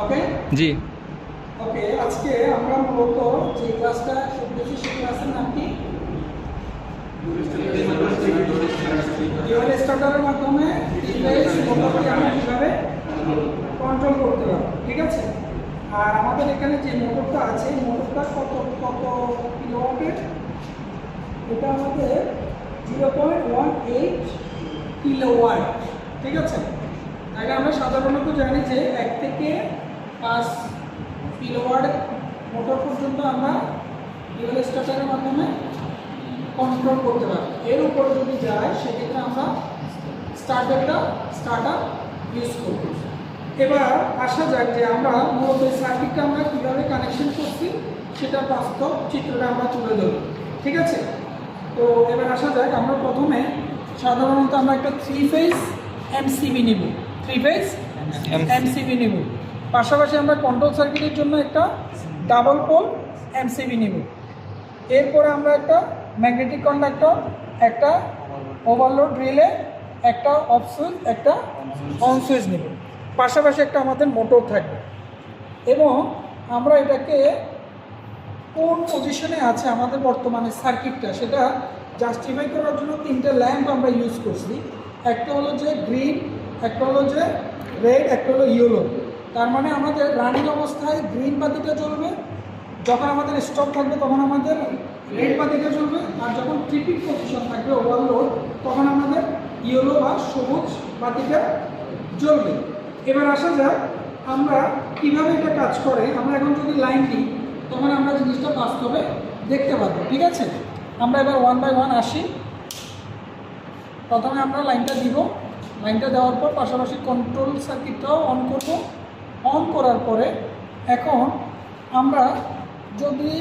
ওকে জি। ওকে, আজকে আমরা মূলত যে ক্লাসটা শিখতেছি সেই ক্লাসের নাম কি? ডিউয়াল স্টার্টারের মাধ্যমে ডিভাইস মোটরকে আমরা কিভাবে কন্ট্রোল করতে পারবো, ঠিক আছে? আর আমাদের এখানে যে মোটরটা আছে, মোটরটা কত কত কিলোওয়াটের? এটা আমাদের 0.18 কিলোওয়াট, ঠিক আছে? আগে আমরা সাধারণত জানি যে 1 থেকে 5 কিলোওয়াট মোটর পর্যন্ত আমরা ডিউয়াল স্টার্টারের মাধ্যমে কন্ট্রোল করতে পারি। এর উপরে যদি যায় সেক্ষেত্রে আমরা স্টার্টার ইউজ করব। এবার আসা যাক যে আমরা মূলত সার্কিটটা আমরা কীভাবে কানেকশন করছি সেটা বাস্তব চিত্রটা আমরা তুলে ধরব, ঠিক আছে? তো এবার আসা যাক, আমরা প্রথমে সাধারণত আমরা একটা 3 ফেজ এমসিবি নিব। 3 ফেজ এমসিবি নিব, পাশাপাশি আমরা কন্ট্রোল সার্কিটের জন্য একটা ডাবল পোল এমসিবি নিব। এরপরে আমরা একটা ম্যাগনেটিক কন্ডাক্টর, একটা ওভারলোড রিলে, একটা অফ সুইচ, একটা অন সুইচ নেব। পাশাপাশি একটা আমাদের মোটর থাকবে এবং আমরা এটাকে কোন পজিশনে আছে আমাদের বর্তমানে সার্কিটটা সেটা জাস্টিফাই করার জন্য 3টে ল্যাম্প আমরা ইউজ করছি। একটা হলো যে গ্রিন, একটা হলো যে রেড, একটা হলো ইয়েলো। তার মানে আমাদের রানিং অবস্থায় গ্রিন বাতিটা জ্বলবে, যখন আমাদের স্টপ থাকবে তখন আমাদের রেড বাতিটা জ্বলবে, আর যখন ট্রিপিং পজিশন থাকবে ওভারলোড তখন আমাদের ইয়েলো বা সবুজ বাতিটা জ্বলবে। এবার আসা যাক আমরা কিভাবে এটা কাজ করে। আমরা এখন যদি লাইন দিই তখন আমরা জিনিসটা বাস্তবে দেখতে পাবো, ঠিক আছে? আমরা এবার 1 বাই 1 আসি। প্রথমে আমরা লাইনটা দিব, লাইনটা দেওয়ার পর পাশাপাশি কন্ট্রোল সার্কিটটাও অন করব। অন করার পরে এখন আমরা যদি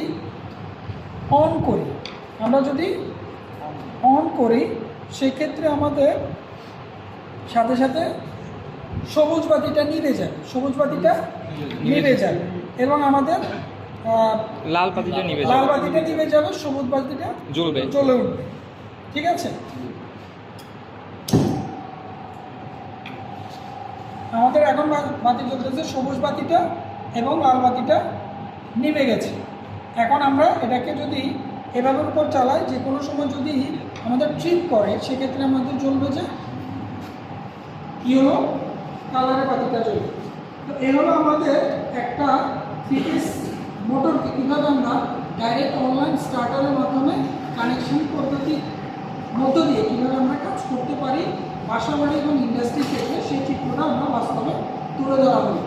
অন করি সেক্ষেত্রে আমাদের সাথে সাথে সবুজ বাতিটা নিভে যাবে এবং আমাদের লাল বাতিটা নিভে যাবে, সবুজ বাতিটা জ্বলে উঠবে, ঠিক আছে? আমাদের এখন বাতি জ্বলতেছে, সবুজ বাতিটা এবং লাল বাতিটা নিভে গেছে। এখন আমরা এটাকে যদি এভাবে উপর চালাই, যে কোনো সময় যদি আমাদের ট্রিপ করে সেক্ষেত্রে আমাদের জ্বলবে যে ইয়েলো কালারের বাতিটা জ্বলবে। তো এই হলো আমাদের একটা 3 ফেজ মোটরকে কীভাবে আমরা ডাইরেক্ট অনলাইন স্টার্টারের মাধ্যমে কানেকশন পদ্ধতির মধ্য দিয়ে কীভাবে আমরা কাজ করতে পারি বাসা বাড়ি এবং ইন্ডাস্ট্রি ক্ষেত্রে, সেই চিত্রটা আমরা বাস্তবে তুলে ধরা হলো।